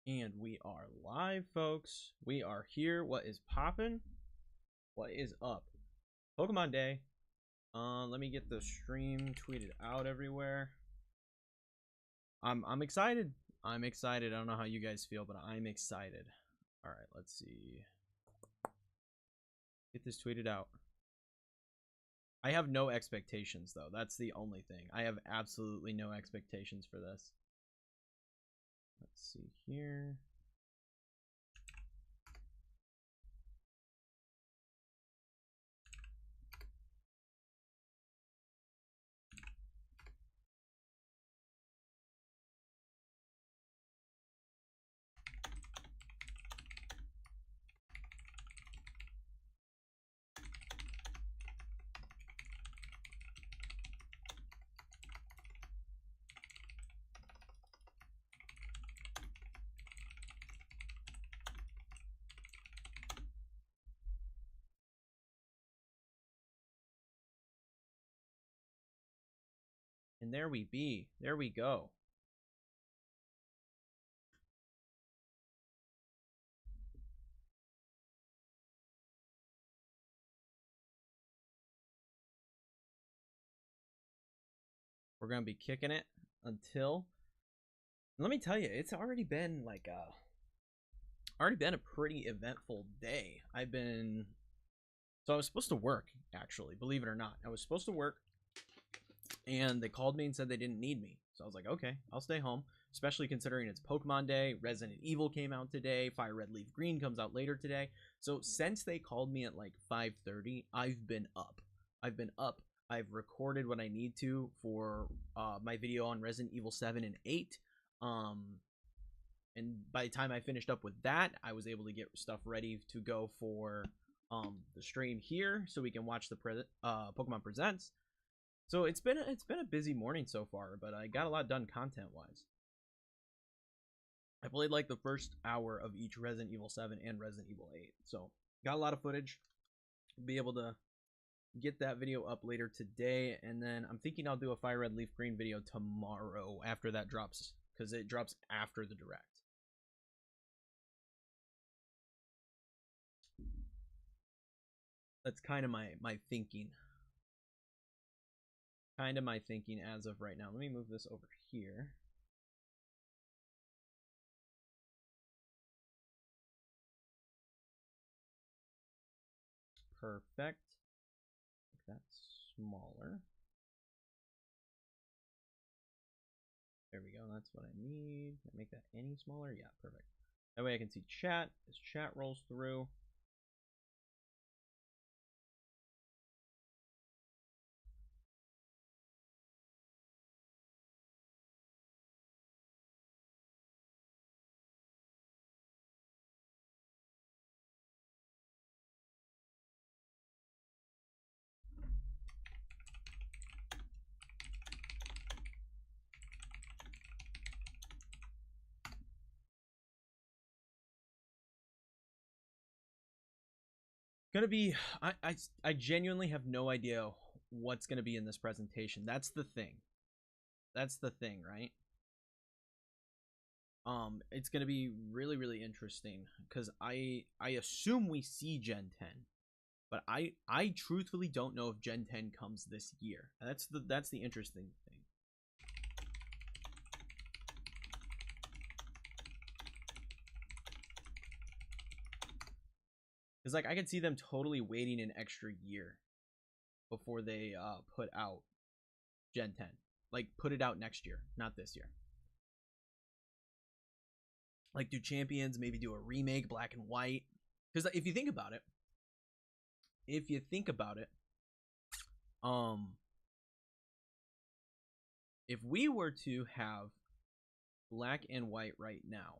And we are live, folks. We are here. What is poppin'? What is up? Pokemon Day. Let me get the stream tweeted out everywhere. I'm excited. I'm excited. I don't know how you guys feel, but I'm excited. All right, let's see. Get this tweeted out. I have no expectations, though. That's the only thing. I have absolutely no expectations for this. Let's see here. And there we be. There we go. We're going to be kicking it until... Let me tell you, it's already been like a pretty eventful day. So I was supposed to work, actually, believe it or not. I was supposed to work, and they called me and said they didn't need me. So I was like, okay, I'll stay home, especially considering it's Pokemon Day. Resident Evil came out today. Fire Red Leaf Green comes out later today. So since they called me at like 5:30, I've been up. I've recorded what I need to for my video on Resident Evil 7 and 8. And by the time I finished up with that, I was able to get stuff ready to go for the stream here, so we can watch the Pokemon Presents. So it's been a busy morning so far, but I got a lot done content wise. I played like the first hour of each Resident Evil 7 and Resident Evil 8, so got a lot of footage. Be able to get that video up later today, and then I'm thinking I'll do a Fire Red Leaf Green video tomorrow after that drops, because it drops after the direct. That's kind of my thinking. Kind of my thinking as of right now. Let me move this over here. Perfect. Make that smaller. There we go. That's what I need. Can I make that any smaller? Yeah, perfect. That way I can see chat as chat rolls through. Gonna be, I genuinely have no idea what's gonna be in this presentation. That's the thing. That's the thing, right? It's gonna be really interesting, because I assume we see Gen 10, but I truthfully don't know if Gen 10 comes this year. That's the interesting thing. Because like I could see them totally waiting an extra year before they put out Gen 10. Like put it out next year, not this year. Like do Champions maybe do a remake, Black and White? Because if you think about it, if we were to have Black and White right now,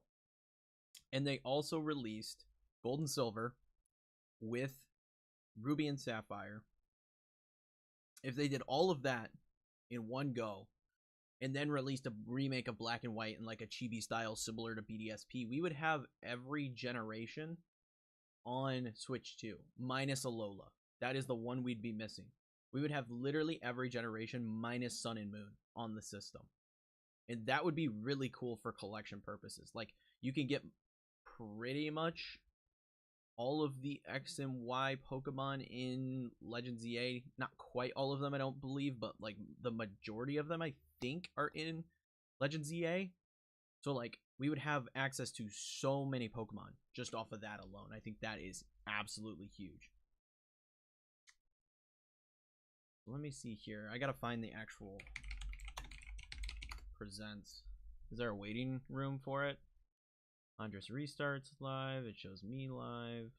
and they also released Gold and Silver with Ruby and Sapphire, if they did all of that in one go and then released a remake of Black and White in like a chibi style similar to BDSP, we would have every generation on Switch 2 minus Alola. That is the one we'd be missing. We would have literally every generation minus Sun and Moon on the system. And that would be really cool for collection purposes. Like, you can get pretty much all of the X and Y Pokemon in Legends EA. Not quite all of them, I don't believe, but like the majority of them, I think, are in Legends EA. So like, we would have access to so many Pokemon just off of that alone. I think that is absolutely huge. Let me see here. I gotta find the actual presents. Is there a waiting room for it? Andres restarts live. It shows me live.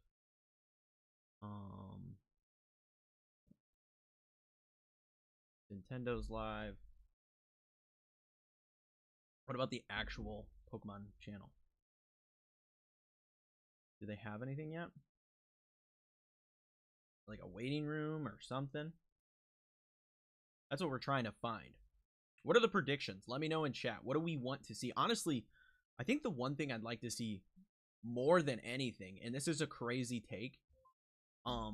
Nintendo's live. What about the actual Pokemon channel? Do they have anything yet? Like a waiting room or something? That's what we're trying to find. What are the predictions? Let me know in chat. What do we want to see? Honestly, I think the one thing I'd like to see more than anything, and this is a crazy take, I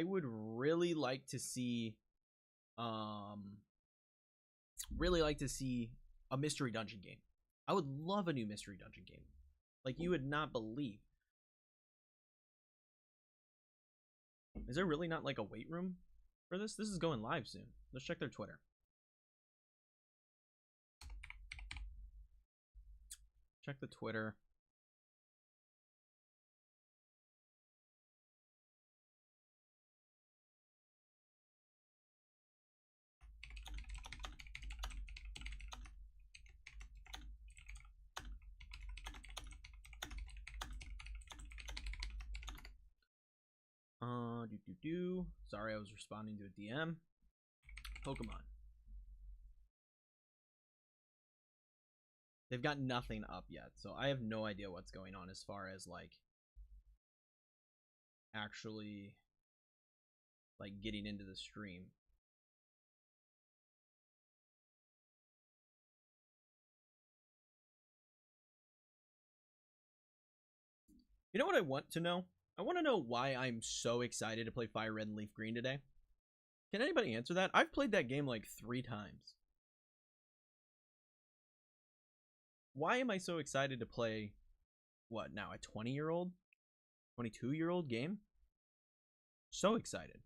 would really like to see a mystery dungeon game. I would love a new mystery dungeon game. Like, you would not believe. Is there really not like a wait room for this? This is going live soon. Let's check their Twitter. Check the Twitter. Sorry, I was responding to a DM. Pokemon. They've got nothing up yet, so I have no idea what's going on as far as like actually like getting into the stream. You know what I want to know? I want to know why I'm so excited to play Fire Red and Leaf Green today. Can anybody answer that? I've played that game like 3 times. Why am I so excited to play, what now, a 20-year-old? 22-year-old game? So excited.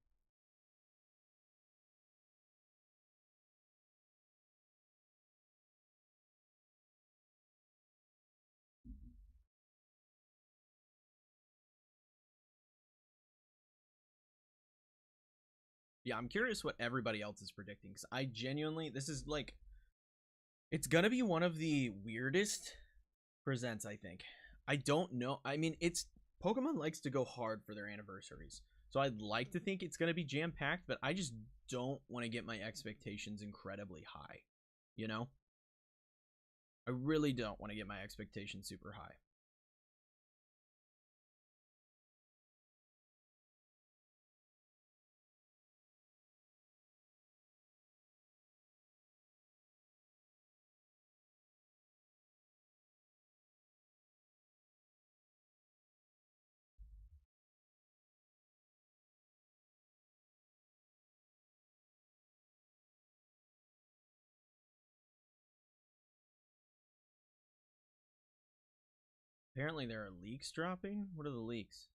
Yeah, I'm curious what everybody else is predicting, because I genuinely, this is like, it's gonna be one of the weirdest presents, I think. I don't know. I mean, Pokemon likes to go hard for their anniversaries. So I'd like to think it's gonna be jam-packed, but I just don't want to get my expectations incredibly high. You know? I really don't want to get my expectations super high. Apparently there are leaks dropping? What are the leaks?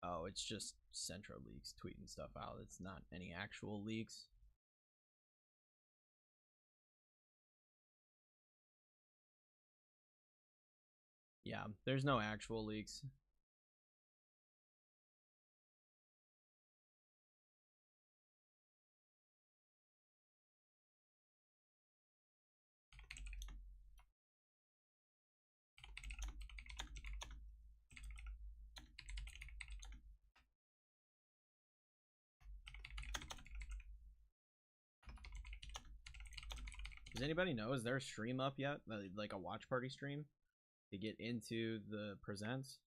Oh, it's just Centro leaks tweeting stuff out. It's not any actual leaks. Yeah, there's no actual leaks. Does anybody know? Is there a stream up yet? Like a watch party stream to get into the presents?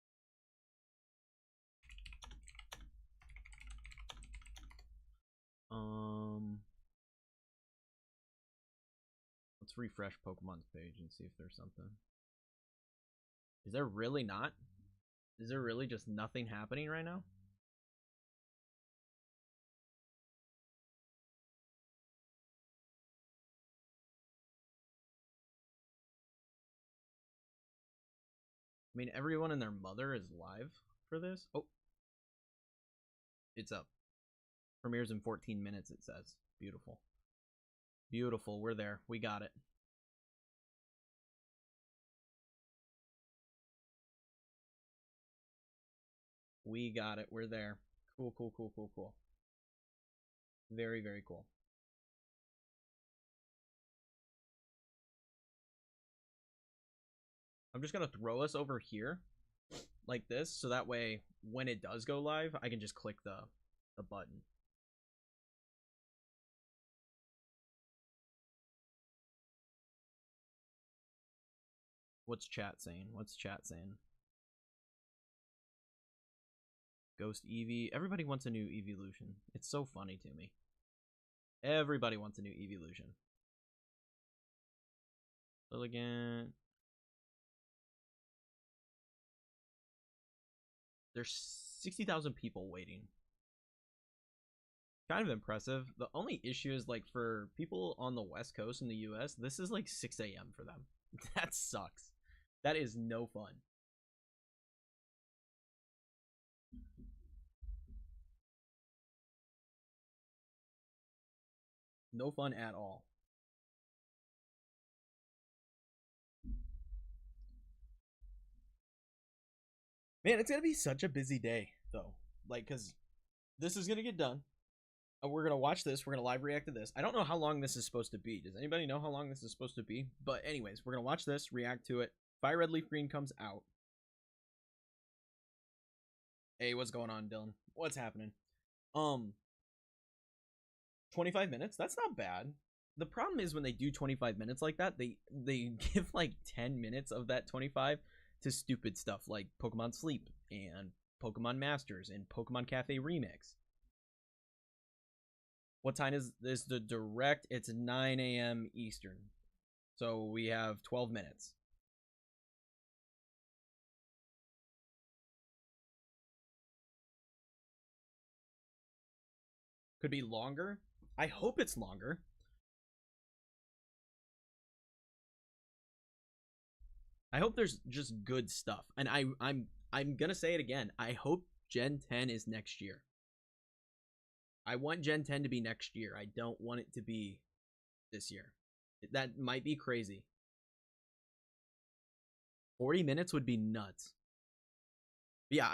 Let's refresh Pokemon's page and see if there's something. Is there really not? Is there really just nothing happening right now? I mean, everyone and their mother is live for this. Oh, it's up. Premieres in 14 minutes, it says. Beautiful. Beautiful. We're there. We got it. We got it. We're there. Cool, cool, cool, cool, cool. Very, very cool. I'm just going to throw us over here like this, so that way when it does go live, I can just click the button. What's chat saying? What's chat saying? Ghost Eevee. Everybody wants a new evolution. It's so funny to me. Everybody wants a new evolution. Lilligant. There's 60,000 people waiting. Kind of impressive. The only issue is, like, for people on the West Coast in the US, this is like 6 a.m. for them. That sucks. That is no fun. No fun at all. Man, it's going to be such a busy day, though. Like, because this is going to get done. We're going to watch this. We're going to live react to this. I don't know how long this is supposed to be. Does anybody know how long this is supposed to be? But anyways, we're going to watch this, react to it. Fire Red Leaf Green comes out. Hey, what's going on, Dylan? What's happening? 25 minutes? That's not bad. The problem is when they do 25 minutes like that, they give like 10 minutes of that 25 to stupid stuff like Pokemon Sleep and Pokemon Masters and Pokemon Cafe Remix. What time is this? The direct? It's 9 a.m. Eastern. So we have 12 minutes. Could be longer. I hope it's longer. I hope there's just good stuff. And I'm gonna say it again. I hope Gen 10 is next year. I want Gen 10 to be next year. I don't want it to be this year. That might be crazy. 40 minutes would be nuts. But yeah,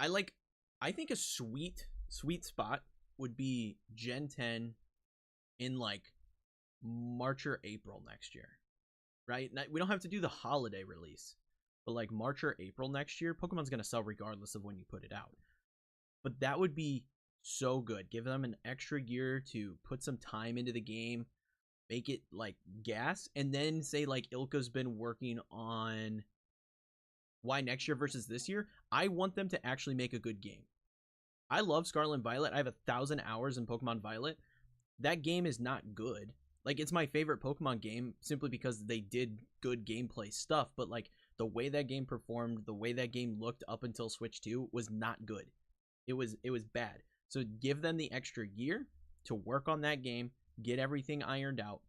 I think a sweet spot would be Gen 10 in like March or April next year. Right? We don't have to do the holiday release. But like March or April next year, Pokemon's going to sell regardless of when you put it out. But that would be so good. Give them an extra year to put some time into the game, make it like gas, and then say like Ilka's been working on why next year versus this year. I want them to actually make a good game. I love Scarlet and Violet. I have 1,000 hours in Pokemon Violet. That game is not good. Like, it's my favorite Pokemon game simply because they did good gameplay stuff, but like the way that game performed, the way that game looked up until Switch 2 was not good. It was bad. So give them the extra year to work on that game, get everything ironed out,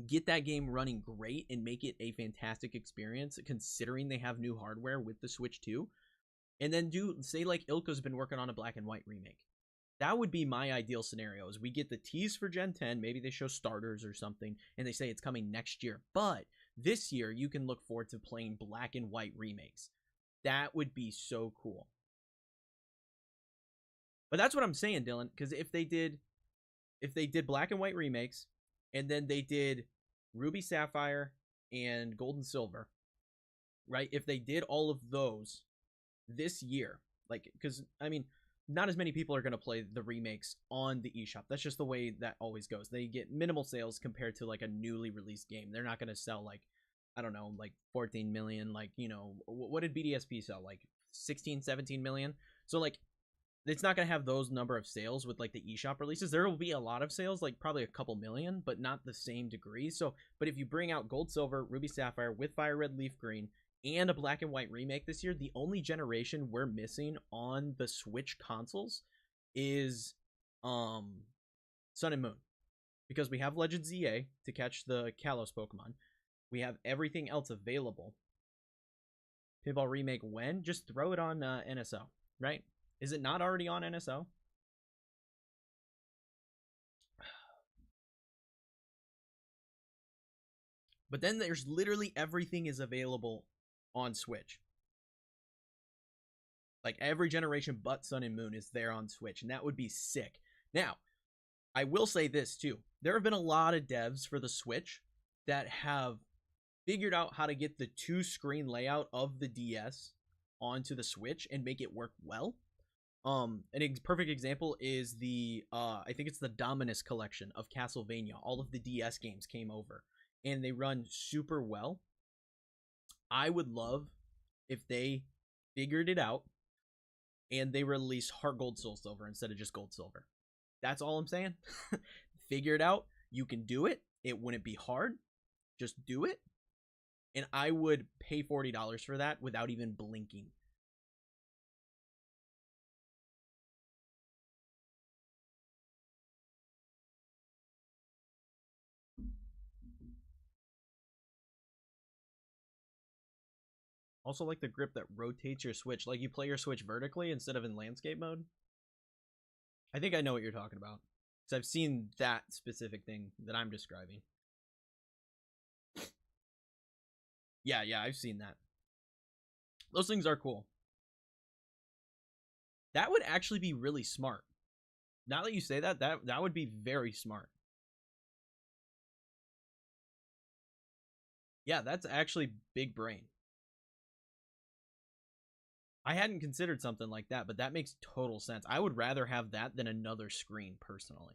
get that game running great, and make it a fantastic experience considering they have new hardware with the Switch 2. And then say like Ilka's been working on a Black and White remake. That would be my ideal scenario, is we get the tease for Gen 10, maybe they show starters or something, and they say it's coming next year. But this year, you can look forward to playing Black and White remakes. That would be so cool. But that's what I'm saying, Dylan, because if they did Black and White remakes, and then they did Ruby Sapphire and Gold and Silver, right? If they did all of those this year, like, because, I mean, not as many people are going to play the remakes on the eShop. That's just the way that always goes. They get minimal sales compared to like a newly released game. They're not going to sell like, I don't know, like 14 million, like, you know, what did BDSP sell? Like 16, 17 million? So like, it's not going to have those number of sales with like the eShop releases. There will be a lot of sales, like probably a couple million, but not the same degree. So, but if you bring out Gold, Silver, Ruby, Sapphire with Fire Red, Leaf Green, and a Black and White remake this year, the only generation we're missing on the Switch consoles is Sun and Moon, because we have Legend ZA to catch the Kalos Pokemon. We have everything else available. Pinball Remake when? Just throw it on NSO, right? Is it not already on NSO? But then there's literally everything is available on Switch. Like every generation but Sun and Moon is there on Switch, and that would be sick. Now, I will say this too. There have been a lot of devs for the Switch that have figured out how to get the 2-screen layout of the DS onto the Switch and make it work well. Perfect example is the I think it's the Dominus collection of Castlevania. All of the DS games came over and they run super well. I would love if they figured it out and they release Heart Gold Soul Silver instead of just Gold Silver. That's all I'm saying. Figure it out. You can do it. It wouldn't be hard. Just do it. And I would pay $40 for that without even blinking. Also like the grip that rotates your Switch. Like you play your Switch vertically instead of in landscape mode. I think I know what you're talking about. Because I've seen that specific thing that I'm describing. Yeah, I've seen that. Those things are cool. That would actually be really smart. Now that you say that, that would be very smart. Yeah, that's actually big brain. I hadn't considered something like that, but that makes total sense. I would rather have that than another screen, personally.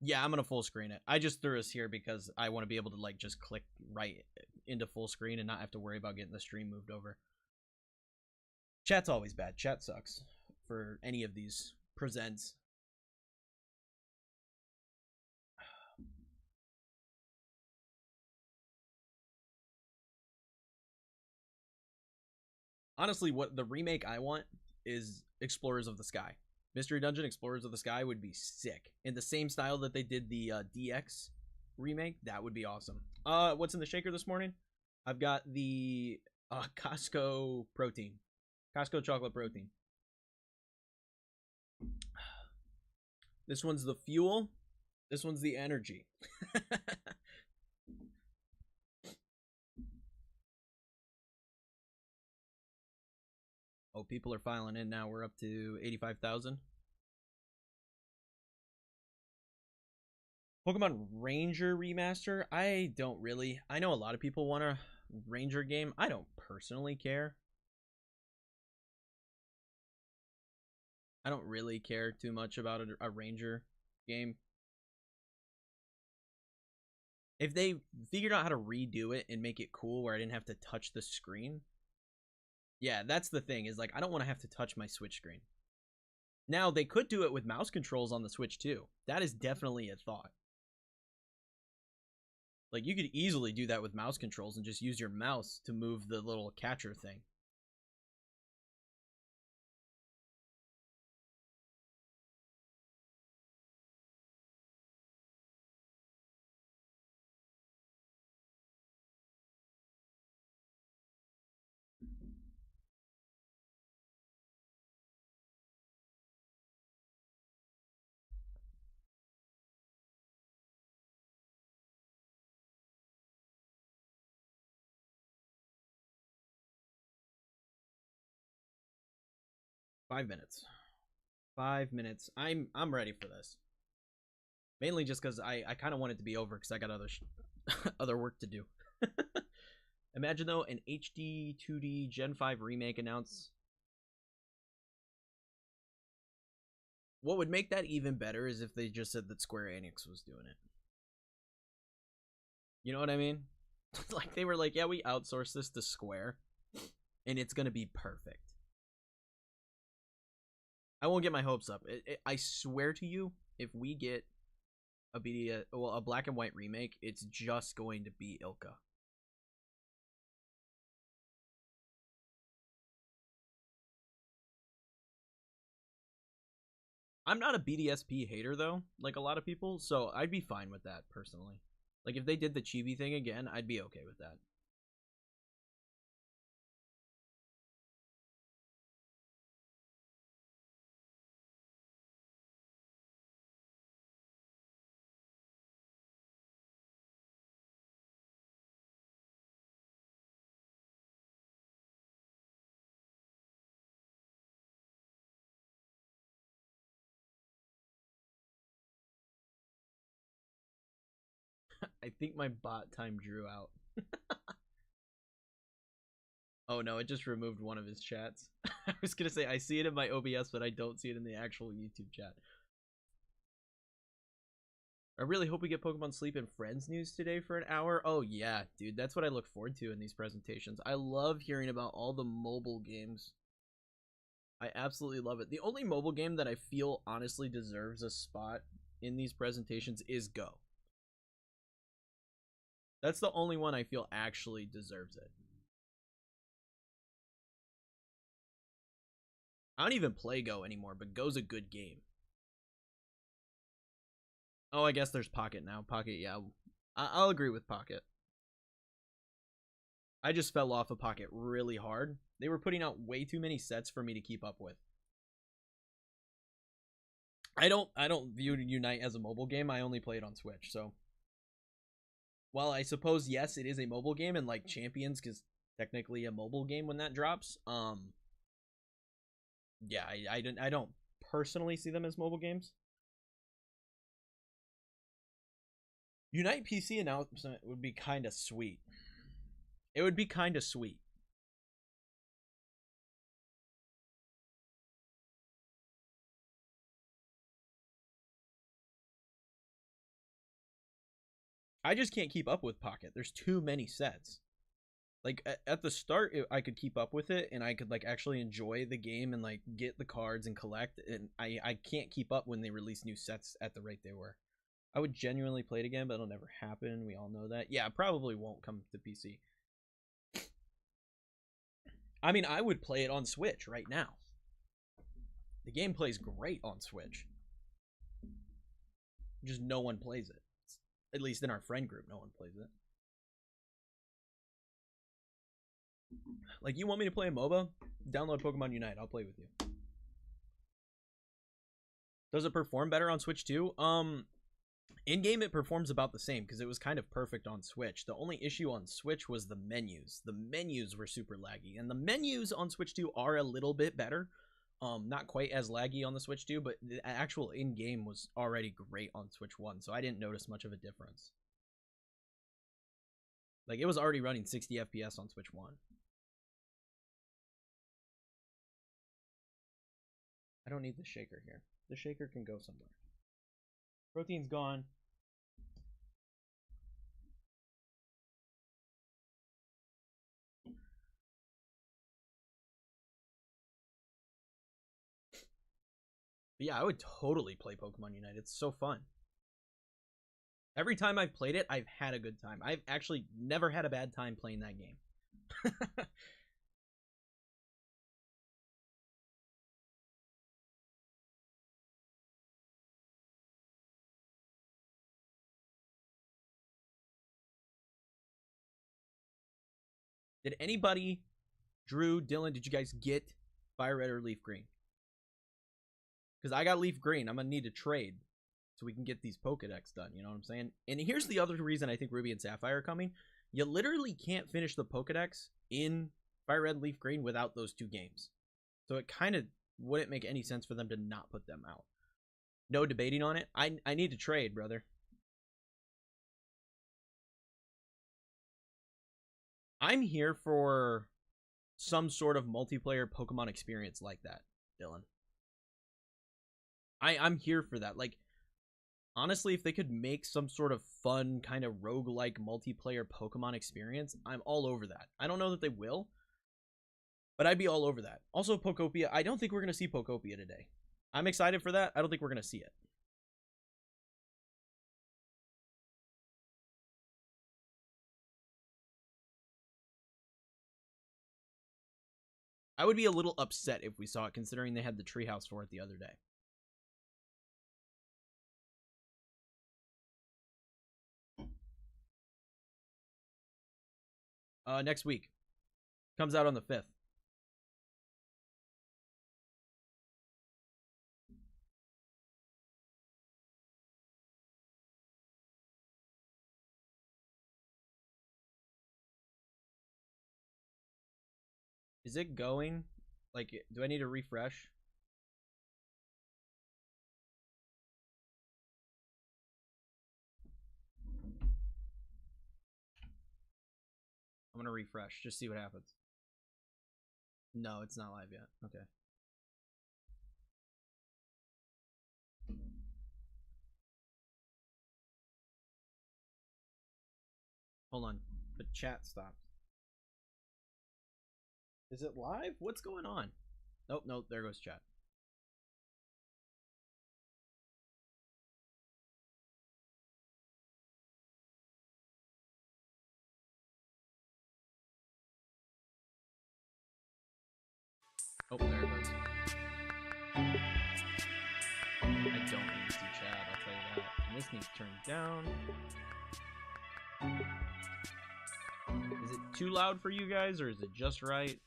Yeah, I'm gonna full screen it. I just threw us here because I want to be able to like just click right into full screen and not have to worry about getting the stream moved over. Chat's always bad. Chat sucks for any of these presents. Honestly, what the remake I want is Explorers of the Sky. Mystery Dungeon Explorers of the Sky would be sick. In the same style that they did the DX remake, that would be awesome. What's in the shaker this morning? I've got the Costco protein. Costco chocolate protein. This one's the fuel. This one's the energy. Oh, people are filing in now. We're up to 85,000. Pokemon Ranger remaster? I don't really. I know a lot of people want a Ranger game. I don't personally care. I don't really care too much about a Ranger game. If they figured out how to redo it and make it cool where I didn't have to touch the screen. Yeah, that's the thing, is like I don't want to have to touch my Switch screen. Now, they could do it with mouse controls on the Switch too. That is definitely a thought. Like, you could easily do that with mouse controls and just use your mouse to move the little catcher thing. Five minutes. 5 minutes. I'm ready for this. Mainly just because I kind of want it to be over because I got other work to do. Imagine though an HD 2D Gen 5 remake announced. What would make that even better is if they just said that Square Enix was doing it. You know what I mean? Like they were like, yeah, we outsourced this to Square and it's going to be perfect. I won't get my hopes up. I swear to you, if we get a black and white remake, it's just going to be Ilka. I'm not a BDSP hater though, like a lot of people, so I'd be fine with that personally. Like if they did the chibi thing again, I'd be okay with that. I think my bot time drew out. Oh no, it just removed one of his chats. I was gonna say I see it in my OBS, but I don't see it in the actual YouTube chat. I really hope we get Pokemon Sleep and Friends news today for an hour. Oh yeah, dude, that's what I look forward to in these presentations. I love hearing about all the mobile games. I absolutely love it. The only mobile game that I feel honestly deserves a spot in these presentations is Go. That's the only one I feel actually deserves it. I don't even play Go anymore, but Go's a good game. Oh, I guess there's Pocket now. Pocket, yeah. I'll agree with Pocket. I just fell off of Pocket really hard. They were putting out way too many sets for me to keep up with. I don't view Unite as a mobile game. I only play it on Switch. So while I suppose yes, it is a mobile game, and like Champions is technically a mobile game when that drops. Yeah, I don't personally see them as mobile games. Unite PC announcement would be kind of sweet. It would be kind of sweet. I just can't keep up with Pocket. There's too many sets. Like at the start, I could keep up with it and I could like actually enjoy the game and like get the cards and collect. And I can't keep up when they release new sets at the rate they were. I would genuinely play it again, but it'll never happen. We all know that. Yeah, probably won't come to PC. I mean, I would play it on Switch right now. The game plays great on Switch. Just no one plays it. At least in our friend group, no one plays it. Like, you want me to play a MOBA? Download Pokemon Unite. I'll play with you. Does it perform better on Switch too? In game it performs about the same because it was kind of perfect on Switch. The only issue on Switch was the menus. The menus were super laggy, and the menus on Switch 2 are a little bit better. Not quite as laggy on the Switch 2, but the actual in-game was already great on Switch 1, so I didn't notice much of a difference. Like, it was already running 60 FPS on Switch 1. I don't need the shaker here. The shaker can go somewhere. Protein's gone. But yeah, I would totally play Pokemon Unite. It's so fun. Every time I've played it, I've had a good time. I've actually never had a bad time playing that game. Did anybody, Drew, Dylan, did you guys get Fire Red or Leaf Green? Because I got Leaf Green. I'm going to need to trade so we can get these Pokedex done. You know what I'm saying? And here's the other reason I think Ruby and Sapphire are coming. You literally can't finish the Pokedex in Fire Red, Leaf Green without those two games. So it kind of wouldn't make any sense for them to not put them out. No debating on it. I need to trade, brother. I'm here for some sort of multiplayer Pokemon experience like that, Dylan. I'm here for that. Like, honestly, if they could make some sort of fun kind of roguelike multiplayer Pokemon experience, I'm all over that. I don't know that they will, but I'd be all over that. Also, Pokopia, I don't think we're going to see Pokopia today. I'm excited for that. I don't think we're going to see it. I would be a little upset if we saw it, considering they had the treehouse for it the other day. Next week. Comes out on the 5th. Is it going? Like, do I need to refresh? I'm gonna refresh, just see what happens. No, it's not live yet. Okay. Hold on. The chat stopped. Is it live? What's going on? Nope, nope, there goes chat. Oh, there it goes. I don't need to see chat, I'll tell you that. And this needs turned down. Is it too loud for you guys, or is it just right?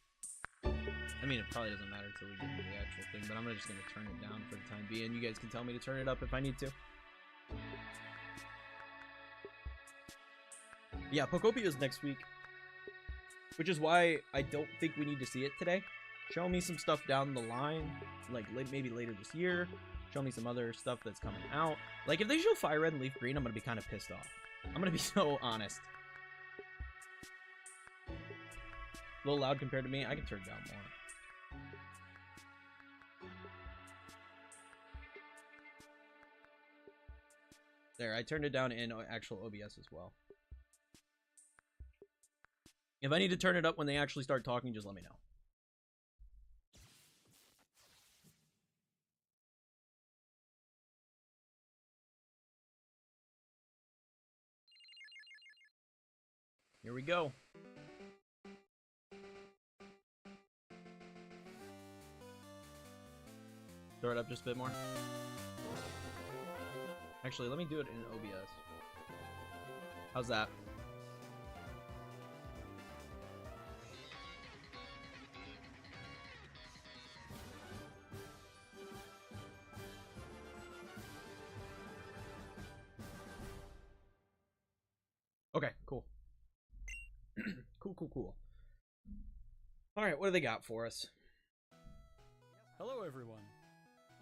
I mean, it probably doesn't matter until we get into the actual thing, but I'm just going to turn it down for the time being. You guys can tell me to turn it up if I need to. Yeah, Pokopia is next week, which is why I don't think we need to see it today. Show me some stuff down the line, like maybe later this year. Show me some other stuff that's coming out. Like, if they show Fire Red and Leaf Green, I'm going to be kind of pissed off. I'm going to be so honest. A little loud compared to me. I can turn it down more. There, I turned it down in actual OBS as well. If I need to turn it up when they actually start talking, just let me know. Here we go. Throw it up just a bit more. Actually, let me do it in OBS. How's that? Okay, cool. Cool. Alright, what do they got for us? Hello everyone,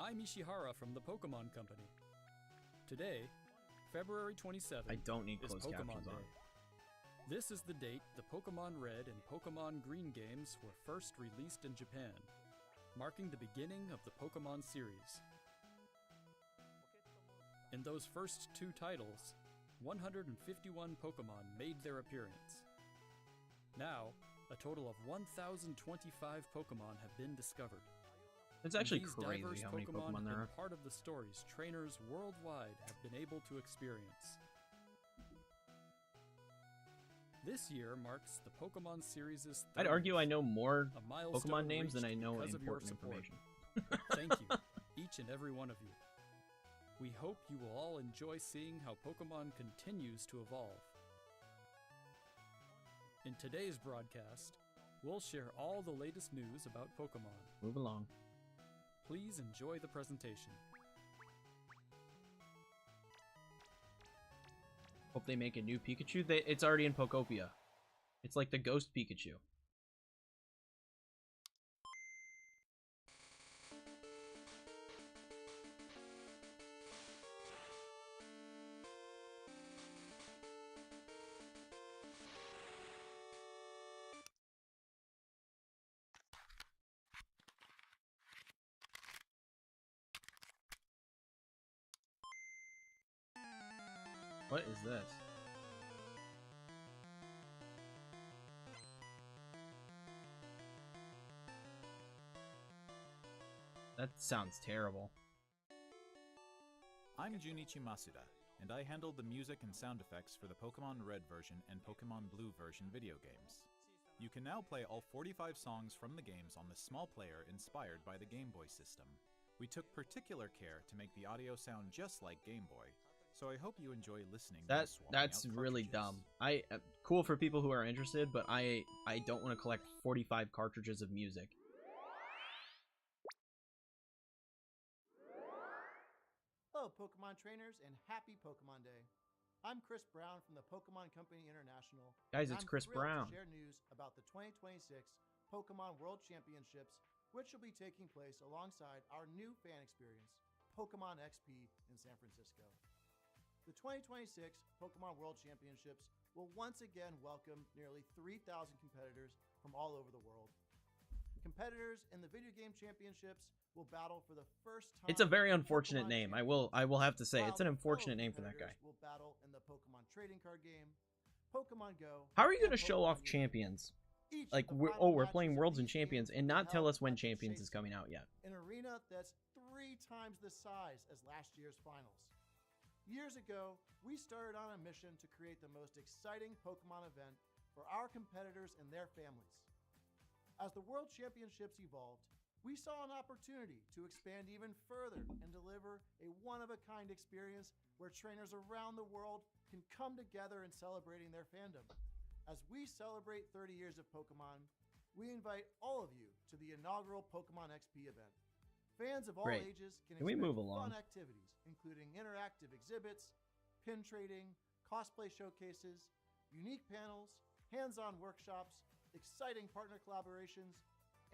I'm Ishihara from the Pokemon Company. Today, February 27th, I don't need is closed Pokemon captions Day. on. This is the date the Pokemon Red and Pokemon Green games were first released in Japan, marking the beginning of the Pokemon series. In those first two titles, 151 Pokemon made their appearance. Now, a total of 1,025 Pokemon have been discovered. It's actually These crazy diverse how many Pokemon have there been are. part of the stories trainers worldwide have been able to experience. This year marks the Pokemon series' I'd argue I know more a milestone Pokemon names than I reached know because of your important support. information. Thank you, each and every one of you. We hope you will all enjoy seeing how Pokemon continues to evolve. In today's broadcast, we'll share all the latest news about Pokemon. Move along. Please enjoy the presentation. Hope they make a new Pikachu. It's already in Pokopia. It's like the Ghost Pikachu. What is this? That sounds terrible. I'm Junichi Masuda, and I handled the music and sound effects for the Pokemon Red version and Pokemon Blue version video games. You can now play all 45 songs from the games on the small player inspired by the Game Boy system. We took particular care to make the audio sound just like Game Boy, so I hope you enjoy listening. while swapping That's out really cartridges. dumb. Cool for people who are interested, but I don't want to collect 45 cartridges of music. Hello, Pokemon trainers, and happy Pokemon Day. I'm Chris Brown from the Pokemon Company International. Guys, and it's I'm Chris thrilled Brown. to share news about the 2026 Pokemon World Championships, which will be taking place alongside our new fan experience, Pokemon XP in San Francisco. The 2026 Pokemon World Championships will once again welcome nearly 3,000 competitors from all over the world. Competitors in the video game championships will battle for the first time. It's a very in unfortunate Pokemon name. I will have to say while it's an their unfortunate fellow name for that guy. competitors will battle in the Pokemon trading card game, Pokemon Go. How are you and going to show Pokemon off Unite. champions? Each Like, of the oh, final we're playing matches of Worlds and these games Champions and will be not tell held us when at the Champions is Chase coming out yet. An arena that's 3 times the size as last year's finals. Years ago, we started on a mission to create the most exciting Pokemon event for our competitors and their families. As the World Championships evolved, we saw an opportunity to expand even further and deliver a one-of-a-kind experience where trainers around the world can come together in celebrating their fandom. As we celebrate 30 years of Pokemon, we invite all of you to the inaugural Pokemon XP event. Fans of all Great. ages can Can we expect move along? fun activities, including interactive exhibits, pin trading, cosplay showcases, unique panels, hands-on workshops, exciting partner collaborations,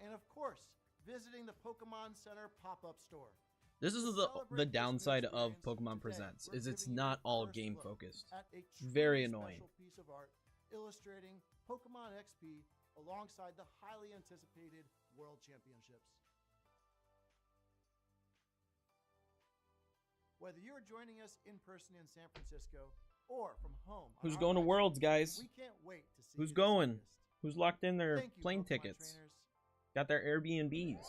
and of course, visiting the Pokemon Center pop-up store. This is To the celebrate this downside new of experience, Pokemon today, Presents, we're is it's giving you not the all first game look focused. at a Very truly annoying. special piece of art illustrating Pokemon XP alongside the highly anticipated World Championships. Whether you're joining us in person in San Francisco or from home, on Who's our going to live Worlds, stream, guys? we can't wait to see Who's you this going? August. Who's locked in their Thank you, plane Pokemon tickets? trainers. Got their Airbnbs.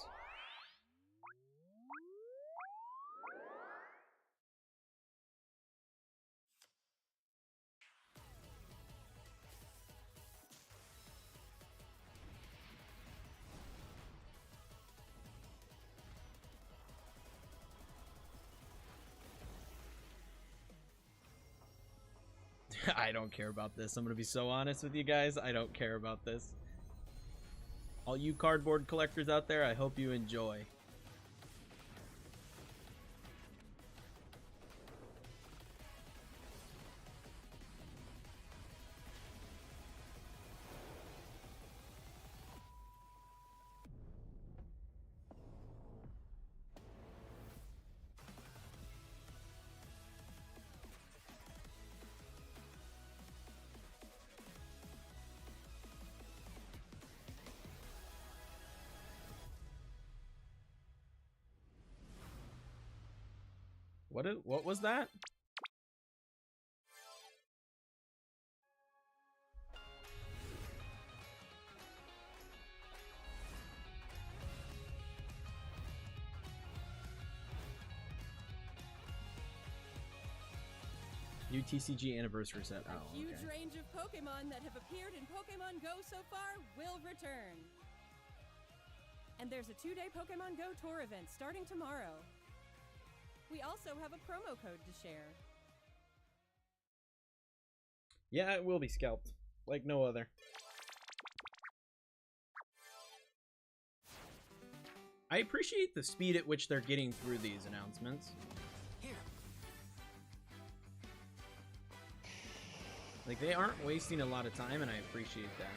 I don't care about this. I'm gonna be so honest with you guys. I don't care about this. All you cardboard collectors out there, I hope you enjoy. What was that? New TCG anniversary set. A Oh, huge okay. range of Pokemon that have appeared in Pokemon Go so far will return. And there's a 2-day Pokemon Go tour event starting tomorrow. We also have a promo code to share. Yeah, it will be scalped. Like no other. I appreciate the speed at which they're getting through these announcements. Like, they aren't wasting a lot of time, and I appreciate that.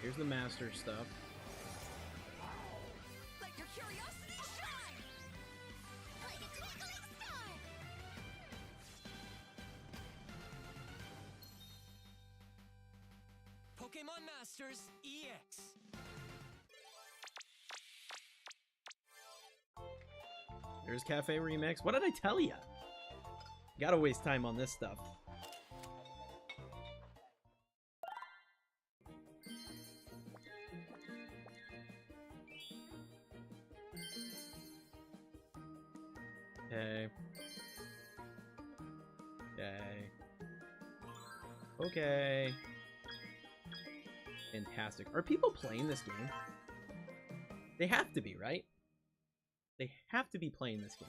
Here's the master stuff. Let your curiosity shine! Like a twinkling star! Pokemon Masters EX. There's Cafe Remix. What did I tell ya? Gotta waste time on this stuff. Okay. Okay. Okay. Fantastic. Are people playing this game? They have to be, right? They have to be playing this game.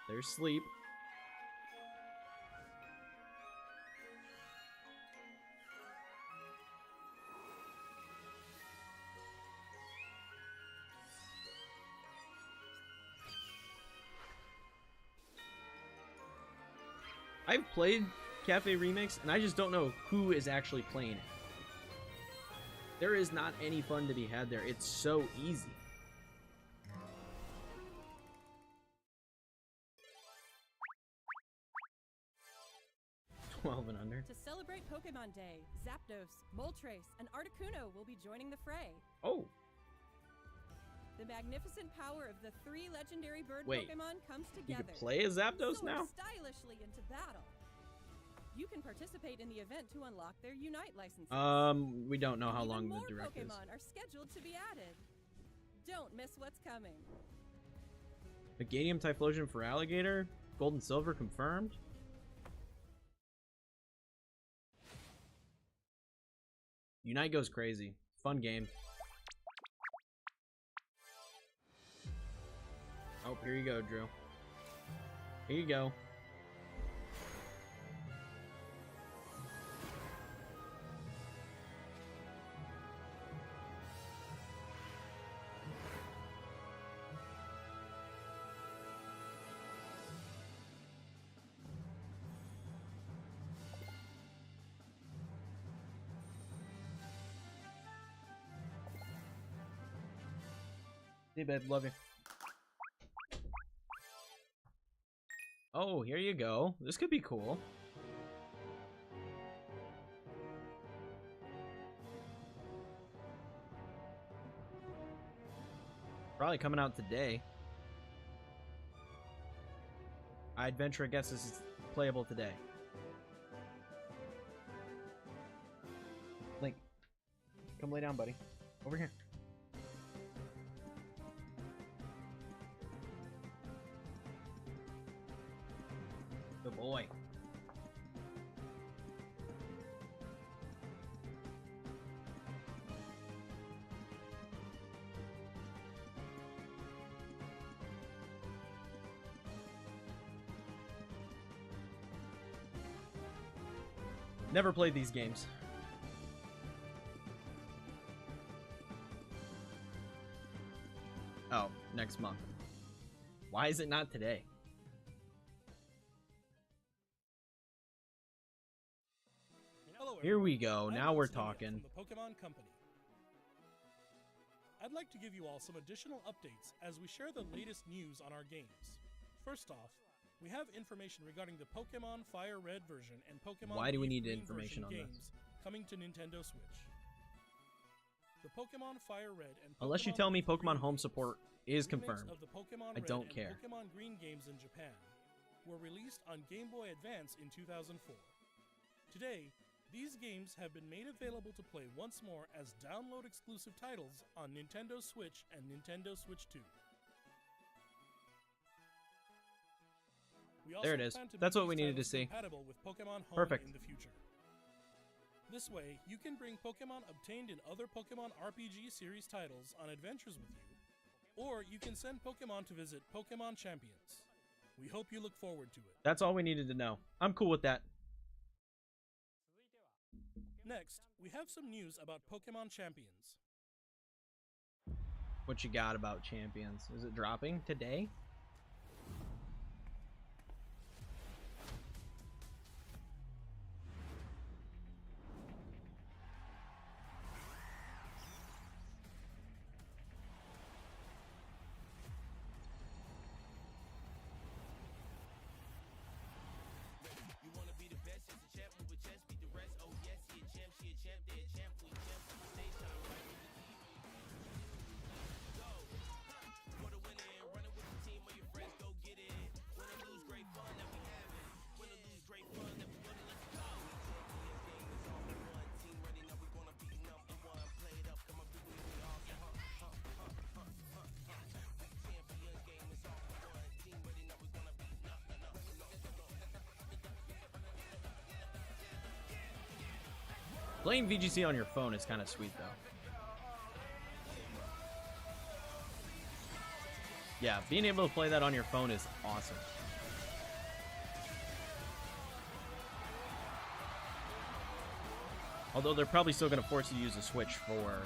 There's sleep. I've played Cafe Remix, and I just don't know who is actually playing it. There is not any fun to be had there. It's so easy. 12 and under. To celebrate Pokemon Day, Zapdos, Moltres, and Articuno will be joining the fray. Oh. The magnificent power of the 3 legendary bird Wait, Pokemon comes You together. can play as Zapdos soar now? stylishly into battle. You can participate in the event to unlock their Unite licenses. We don't know how long the Even direct more is. Pokemon are scheduled to be added. Don't miss what's coming. Meganium Typhlosion for Alligator. Gold and Silver confirmed. Unite goes crazy. Fun game. Oh, here you go, Drew. Here you go. Hey, babe, love you. Oh, here you go. This could be cool. Probably coming out today. I'd venture a guess this is playable today. Link, come lay down, buddy. Over here. Good boy. Never played these games. Oh, next month. Why is it not today? Hello, Here we everyone. go. I'm Now we're Vince Nelia talking. From the Pokemon Company. I'd like to give you all some additional updates as we share the latest news on our games. First off, we have information regarding the Pokemon Fire Red version and Pokemon Why do we Leaf need Green information version on this? games coming to Nintendo Switch. The Pokemon Fire Red and Unless you Pokemon tell me Leaf Green Pokemon Home games, Support is remakes confirmed. of the Pokemon I Red don't and care. Pokemon Green games in Japan were released on Game Boy Advance in 2004. Today, these games have been made available to play once more as download-exclusive titles on Nintendo Switch and Nintendo Switch 2. We also There it is. plan to That's make what we these needed to titles see. compatible with Pokemon Home Perfect. in the future. This way, you can bring Pokemon obtained in other Pokemon RPG series titles on adventures with you, or you can send Pokemon to visit Pokemon Champions. We hope you look forward to it. That's all we needed to know. I'm cool with that. Next, we have some news about Pokemon Champions. What you got about Champions? Is it dropping today? Playing VGC on your phone is kind of sweet, though. Yeah, being able to play that on your phone is awesome. Although they're probably still going to force you to use a Switch for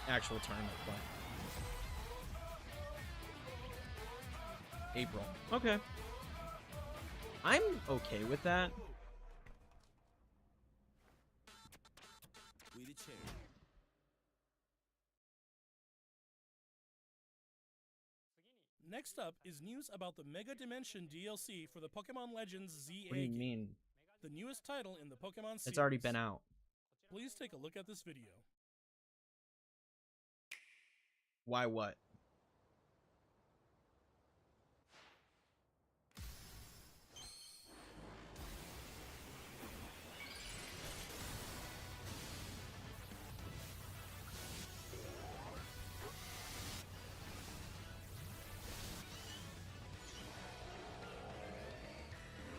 actual tournament play. April. Okay. I'm okay with that. Next up is news about the Mega Dimension DLC for the Pokemon Legends ZA What do you game, mean? the newest title in the Pokemon series. It's already been out. Please take a look at this video. Why what?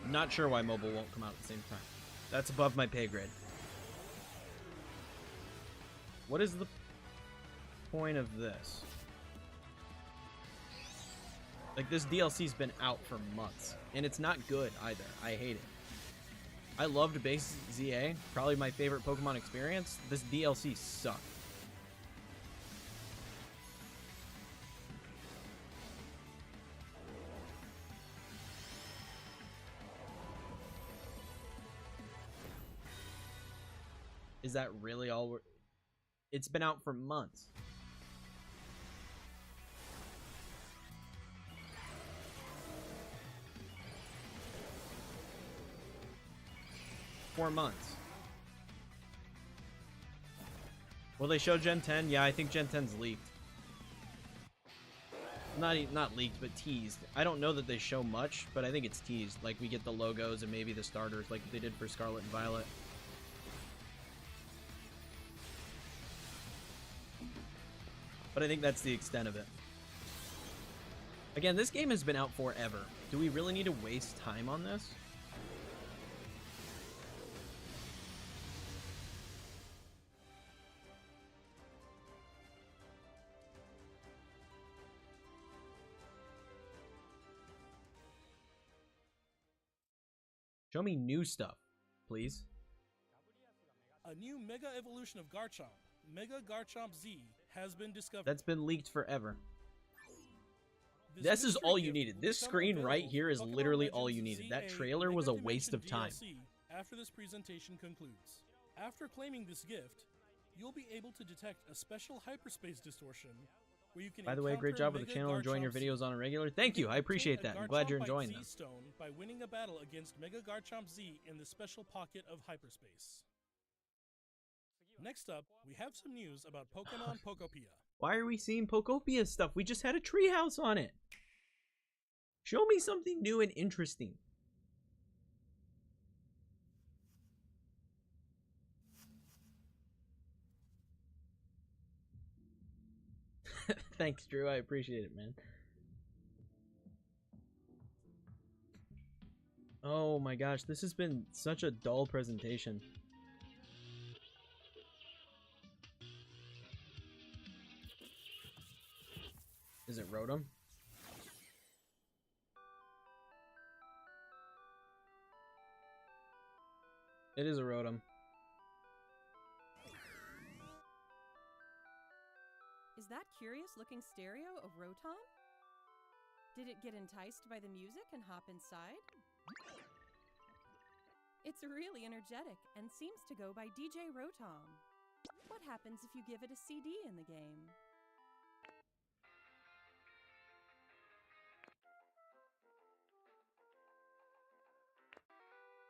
Not sure why mobile won't come out at the same time. That's above my pay grade. What is the point of this? Like, this DLC's been out for months, and it's not good either. I hate it. I loved base ZA, probably my favorite Pokemon experience. This DLC sucked. Is that really all we're... It's been out for months. Months. Will they show Gen 10? Yeah, I think Gen 10's leaked. Not leaked, but teased. I don't know that they show much, but I think it's teased. Like, we get the logos and maybe the starters like they did for Scarlet and Violet. But I think that's the extent of it. Again, this game has been out forever. Do we really need to waste time on this? Show me new stuff, please. A new Mega Evolution of Garchomp, Mega Garchomp Z, has been discovered. That's been leaked forever. This is all you needed. This screen right here is literally all you needed. That trailer was a waste of time. After this presentation concludes. After claiming this gift, you'll be able to detect a special hyperspace distortion where you can. By the way, great job with the channel, enjoying your videos on a regular. Thank you, I appreciate that. I'm glad you're enjoying them. Stone by winning a battle against Mega Garchomp Z in the special pocket of hyperspace. Next up, we have some news about Pokemon Pokopia. Why are we seeing Pokopia stuff? We just had a treehouse on it. Show me something new and interesting. Thanks, Drew. I appreciate it, man. Oh my gosh, this has been such a dull presentation. Is it Rotom? It is a Rotom. Is that curious-looking stereo of Rotom? Did it get enticed by the music and hop inside? It's really energetic and seems to go by DJ Rotom. What happens if you give it a CD in the game?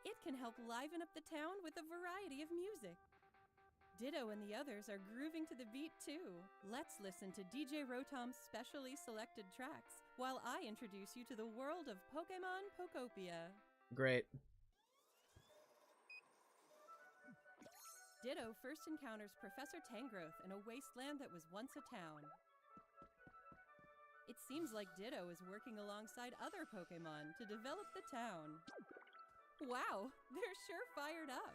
It can help liven up the town with a variety of music. Ditto and the others are grooving to the beat too. Let's listen to DJ Rotom's specially selected tracks while I introduce you to the world of Pokemon Pokopia. Great. Ditto first encounters Professor Tangrowth in a wasteland that was once a town. It seems like Ditto is working alongside other Pokemon to develop the town. Wow, they're sure fired up.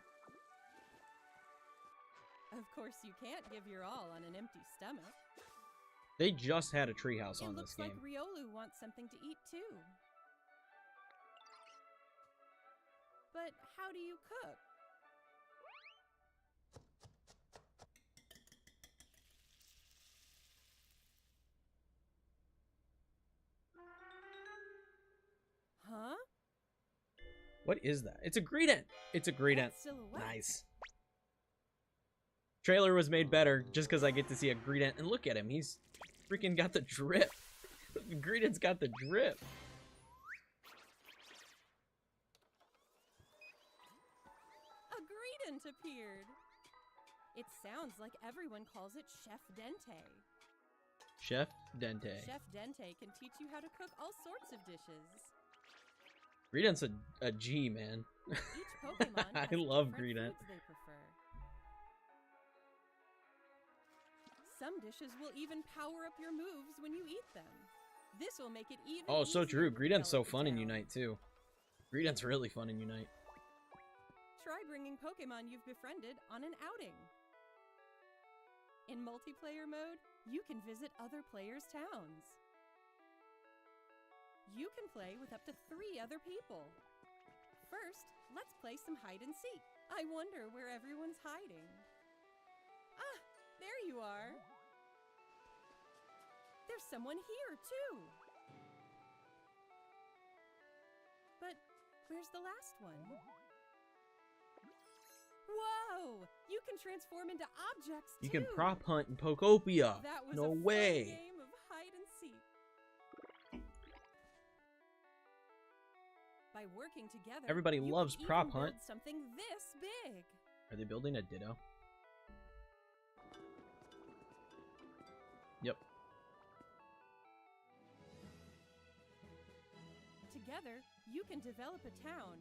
Of course, you can't give your all on an empty stomach. They just had a treehouse on this game. It looks like Riolu wants something to eat too. But how do you cook? What is that? It's a Greedent. It's a Greedent. That silhouette. Nice. Trailer was made better just because I get to see a Greedent. And look at him. He's freaking got the drip. Greedent's got the drip. A Greedent appeared. It sounds like everyone calls it Chef Dente. Chef Dente. Chef Dente can teach you how to cook all sorts of dishes. Greedent's a G, man. Each Pokemon I has love different Greedent. foods they prefer. Some dishes will even power up your moves when you eat them. This will make it even Oh, so easier true. to Greedent's so develop a fun in town. Unite, too. Greedent's really fun in Unite. Try bringing Pokemon you've befriended on an outing. In multiplayer mode, you can visit other players' towns. You can play with up to 3 other people. First, let's play some hide and seek. I wonder where everyone's hiding. Ah, there you are. There's someone here, too. But where's the last one? Whoa! You can transform into objects, You too. can prop hunt in Pokopia. That was No a fun way. game of hide and seek. By working together, Everybody you loves can prop even hunt. build something this big. Are they building a Ditto? Yep. Together, you can develop a town.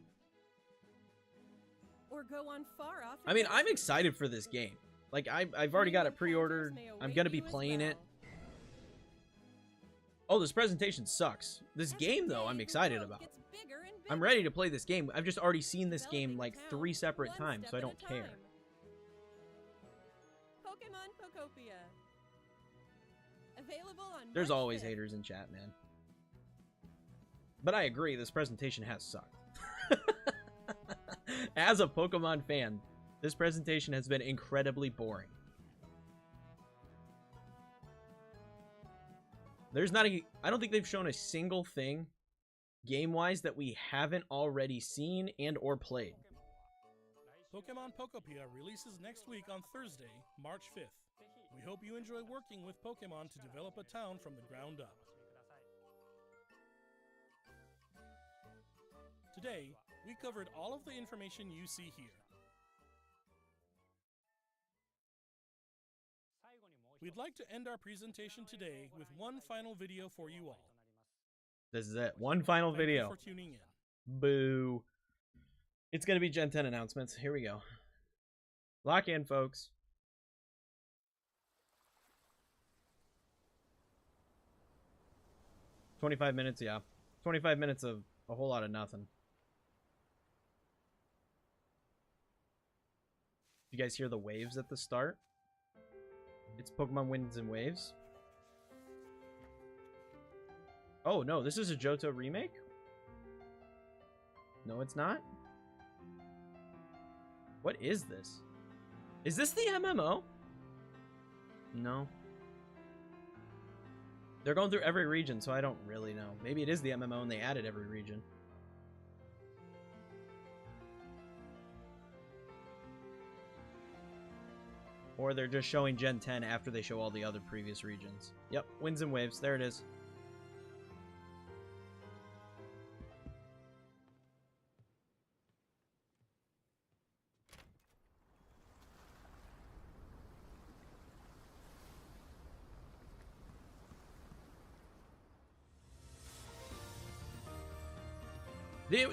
Or go on far off. I mean, I'm adventures. excited for this game. Like, I've already got it pre-ordered. I'm gonna be playing it. Oh, this presentation sucks. This game, though, I'm excited about. I'm ready to play this game. I've just already seen this game like 3 separate times, so I don't care. Pokemon Pokopia. Available on There's March always 5th. haters in chat, man. But I agree, this presentation has sucked. As a Pokemon fan, this presentation has been incredibly boring. There's not a... I don't think they've shown a single thing, game-wise, that we haven't already seen and or played. Pokemon Pokopia releases next week on Thursday, March 5th. We hope you enjoy working with Pokemon to develop a town from the ground up. Today, we covered all of the information you see here. We'd like to end our presentation today with one final video for you all. This is it. One final Thank you video. for tuning in. Boo. It's going to be Gen 10 announcements. Here we go. Lock in, folks. $25 minutes, yeah. 25 minutes of a whole lot of nothing. You guys hear the waves at the start? It's Pokemon Winds and Waves. Oh, no, this is a Johto remake? No, it's not? What is this? Is this the MMO? No. They're going through every region, so I don't really know. Maybe it is the MMO and they added every region. Or they're just showing Gen 10 after they show all the other previous regions. Yep, Winds and Waves. There it is.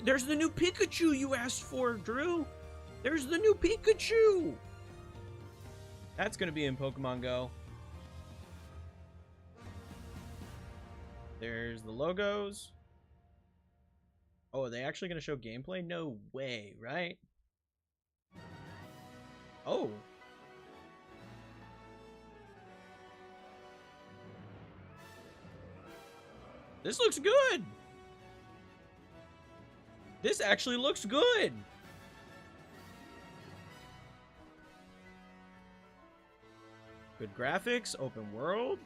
There's the new Pikachu you asked for, Drew. There's the new Pikachu. That's going to be in Pokemon Go. There's the logos. Oh, are they actually going to show gameplay? No way, right? Oh. This looks good. This actually looks good. Good graphics, open world.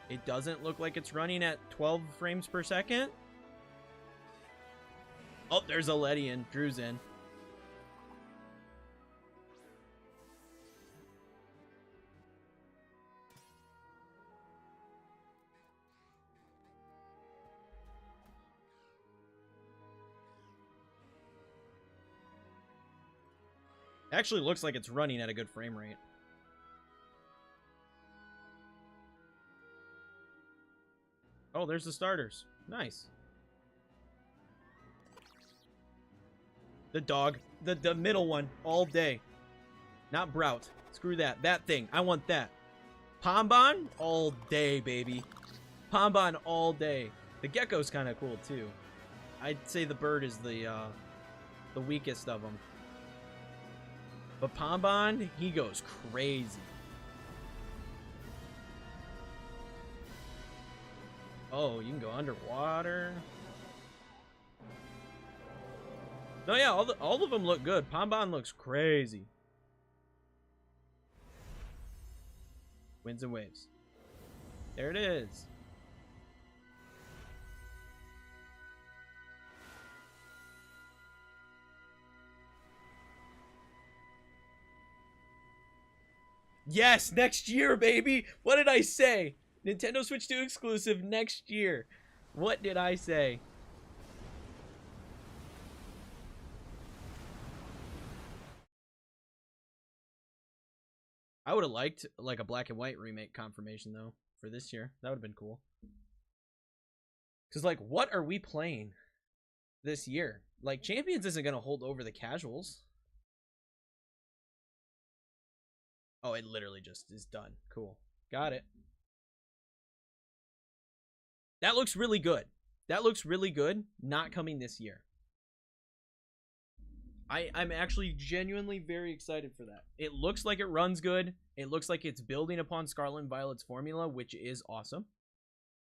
It doesn't look like it's running at 12 frames per second. Oh, there's Aledian. Drew's in. Actually looks like it's running at a good frame rate. Oh, there's the starters. Nice. The dog. The middle one. All day. Not Brout. Screw that. That thing. I want that. Pombon? All day, baby. Pombon all day. The gecko's kind of cool, too. I'd say the bird is the weakest of them. But Pombon, he goes crazy. Oh, you can go underwater. No, yeah, all of them look good. Pombon looks crazy. Winds and waves. There it is. Yes, next year, baby. What did I say? Nintendo Switch 2 exclusive next year. What did I say? I would have liked like a black and white remake confirmation though for this year. That would have been cool. Cause like, what are we playing this year? Like, Champions isn't gonna hold over the casuals. Oh, it literally just is done. Cool. Got it. That looks really good. That looks really good. Not coming this year. I'm actually genuinely very excited for that. It looks like it runs good. It looks like it's building upon Scarlet and Violet's formula, which is awesome.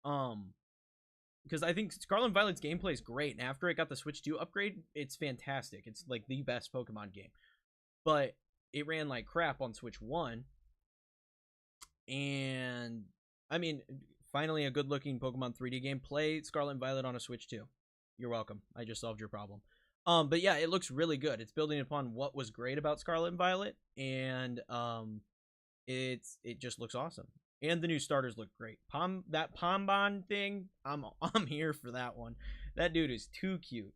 Because I think Scarlet and Violet's gameplay is great, and after it got the Switch 2 upgrade, it's fantastic. It's like the best Pokemon game. But it ran like crap on Switch 1. And I mean, finally a good-looking Pokemon 3D game. Play Scarlet and Violet on a Switch 2. You're welcome. I just solved your problem. But yeah, it looks really good. It's building upon what was great about Scarlet and Violet, and it just looks awesome. And the new starters look great. That Pombon thing, I'm here for that one. That dude is too cute.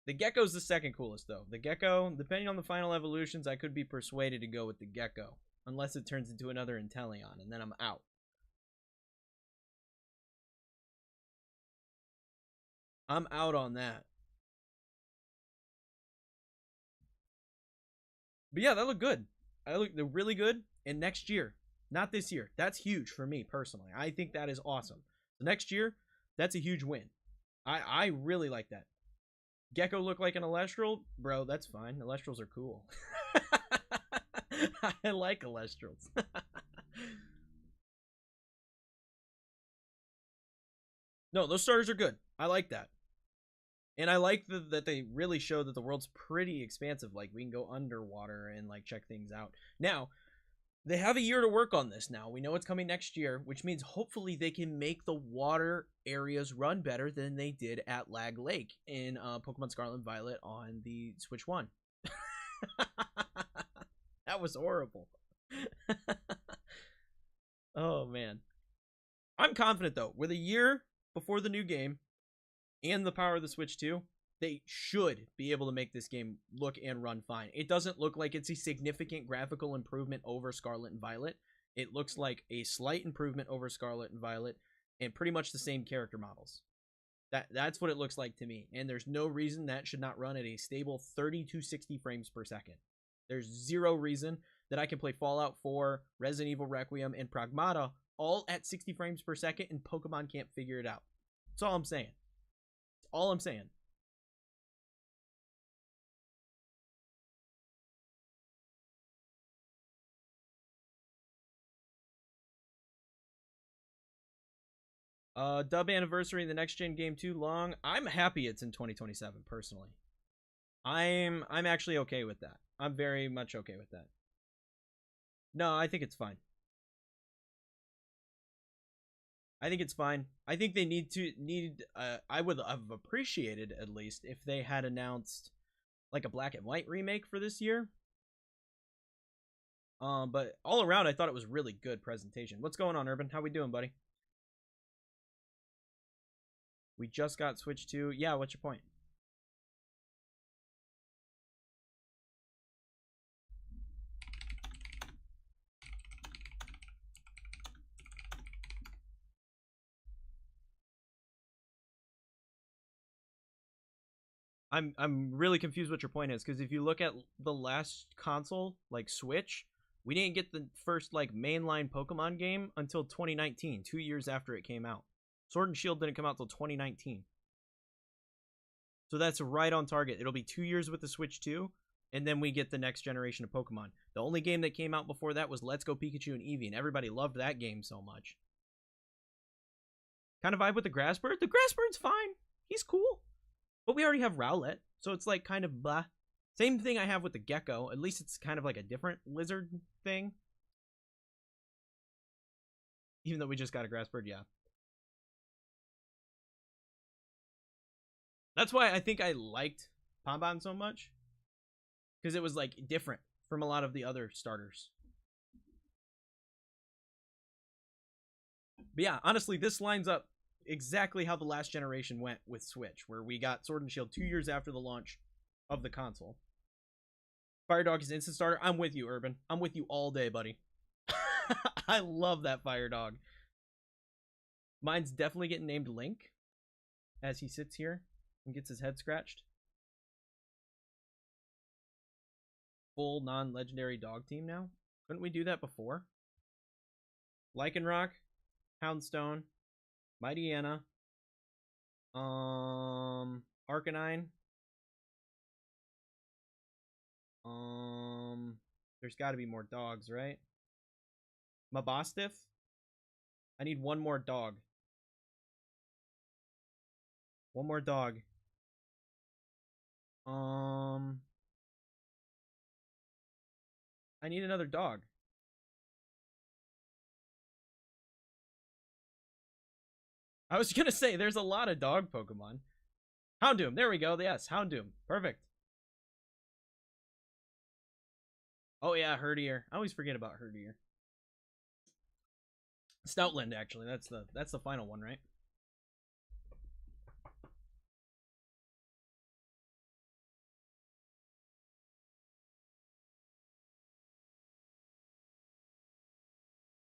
The Gecko's the second coolest though. The Gecko, depending on the final evolutions, I could be persuaded to go with the Gecko, unless it turns into another Inteleon, and then I'm out. I'm out on that. But yeah, that looked good. They're really good. And next year, not this year. That's huge for me personally. I think that is awesome. The next year, that's a huge win. I really like that. Gecko look like an Elestral? Bro, that's fine. Elestrals are cool. I like Elestrals. No, those starters are good. I like that. And I like that they really show that the world's pretty expansive. Like, we can go underwater and, like, check things out. Now, they have a year to work on this now. We know it's coming next year, which means hopefully they can make the water areas run better than they did at Lag Lake in Pokemon Scarlet and Violet on the Switch 1. That was horrible. Oh, man. I'm confident, though. With a year before the new game, and the power of the Switch 2, they should be able to make this game look and run fine. It doesn't look like it's a significant graphical improvement over Scarlet and Violet. It looks like a slight improvement over Scarlet and Violet, and pretty much the same character models. That's what it looks like to me, and there's no reason that should not run at a stable 30 to 60 frames per second. There's zero reason that I can play Fallout 4, Resident Evil Requiem, and Pragmata all at 60 frames per second, and Pokemon can't figure it out. That's all I'm saying. All I'm saying. Dub anniversary in the next gen game too long. I'm happy it's in 2027 personally. I'm actually okay with that. I'm very much okay with that. No, I think it's fine. I think it's fine. I think they I would have appreciated, at least, if they had announced like a black and white remake for this year. But all around, I thought it was really good presentation. What's going on, Urban? How we doing, buddy? We just got Switch 2. Yeah, what's your point? I'm really confused what your point is, because if you look at the last console, like Switch, we didn't get the first like mainline Pokemon game until 2019, 2 years after it came out. Sword and Shield didn't come out until 2019. So that's right on target. It'll be 2 years with the Switch 2, and then we get the next generation of Pokemon. The only game that came out before that was Let's Go Pikachu and Eevee, and everybody loved that game so much. Kind of vibe with the Grassbird. The Grassbird's fine. He's cool. But we already have Rowlet, so it's like kind of blah. Same thing I have with the Gecko. At least it's kind of like a different lizard thing. Even though we just got a Grassbird, yeah. That's why I think I liked Pombon so much. Because it was like different from a lot of the other starters. But yeah, honestly, this lines up exactly how the last generation went with Switch, where we got Sword and Shield 2 years after the launch of the console. Fire Dog is instant starter. I'm with you, Urban. I'm with you all day, buddy. I love that Fire Dog. Mine's definitely getting named Link as he sits here and gets his head scratched. Full non-legendary dog team now. Couldn't we do that before? Lycanroc, Houndstone, Mighty Anna, Arcanine, there's got to be more dogs, right? Mabostiff. I need one more dog. One more dog. I need another dog. I was gonna say, there's a lot of dog Pokemon. Houndoom, there we go. Yes, Houndoom. Perfect. Oh yeah, Herdier. I always forget about Herdier. Stoutland, actually. That's the final one, right?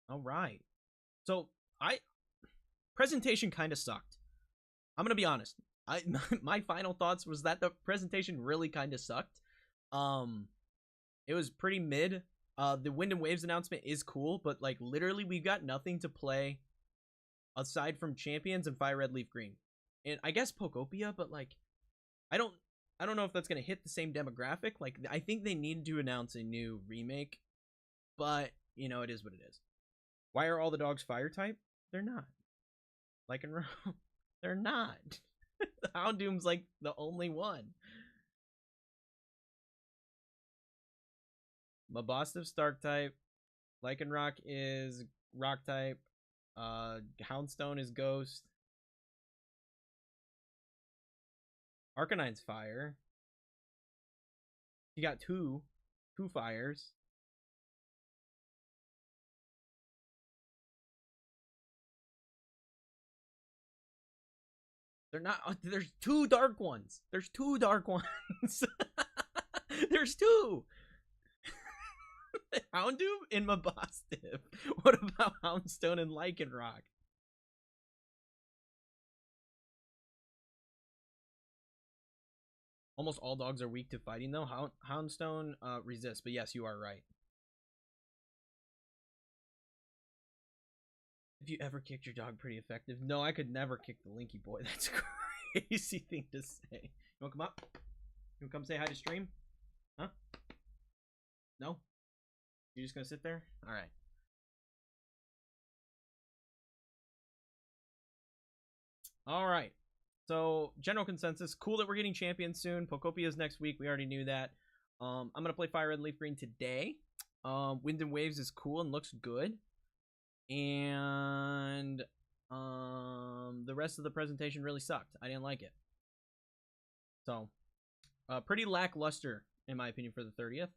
All right. So, presentation kind of sucked. I'm gonna be honest. My final thoughts was that the presentation really kind of sucked. It was pretty mid. The Wind and Waves announcement is cool, but like literally we've got nothing to play aside from Champions and Fire Red Leaf Green, and I guess Pokopia, but like I don't know if that's gonna hit the same demographic. Like I think they need to announce a new remake, but you know it is what it is. Why are all the dogs fire type? They're not. Lycanroc, they're not. Houndoom's like the only one. Mabostiff's Dark type. Lycanroc is Rock type. Houndstone is Ghost. Arcanine's Fire. You got two fires. They're not. There's two dark ones. There's two dark ones. There's two. Houndoom and Mabostiff. What about Houndstone and Lycanroc? Almost all dogs are weak to fighting, though. Houndstone resists, but yes, you are right. Have you ever kicked your dog pretty effective? No, I could never kick the Linky Boy. That's a crazy thing to say. You wanna come up? You wanna come say hi to stream? Huh? No? You just gonna sit there? Alright. Alright. So, general consensus. Cool that we're getting Champions soon. Pocopia's next week. We already knew that. I'm gonna play Fire Red Leaf Green today. Wind and Waves is cool and looks good. And The rest of the presentation really sucked. I didn't like it. So, pretty lackluster, in my opinion, for the 30th.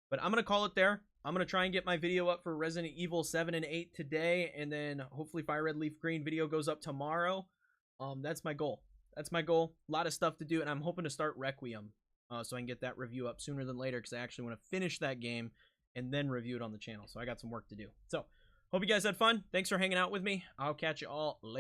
But I'm going to call it there. I'm going to try and get my video up for Resident Evil 7 and 8 today, and then hopefully Fire Red Leaf Green video goes up tomorrow. That's my goal. That's my goal. A lot of stuff to do, and I'm hoping to start Requiem so I can get that review up sooner than later, because I actually want to finish that game and then review it on the channel. So I got some work to do. So, hope you guys had fun. Thanks for hanging out with me. I'll catch you all later.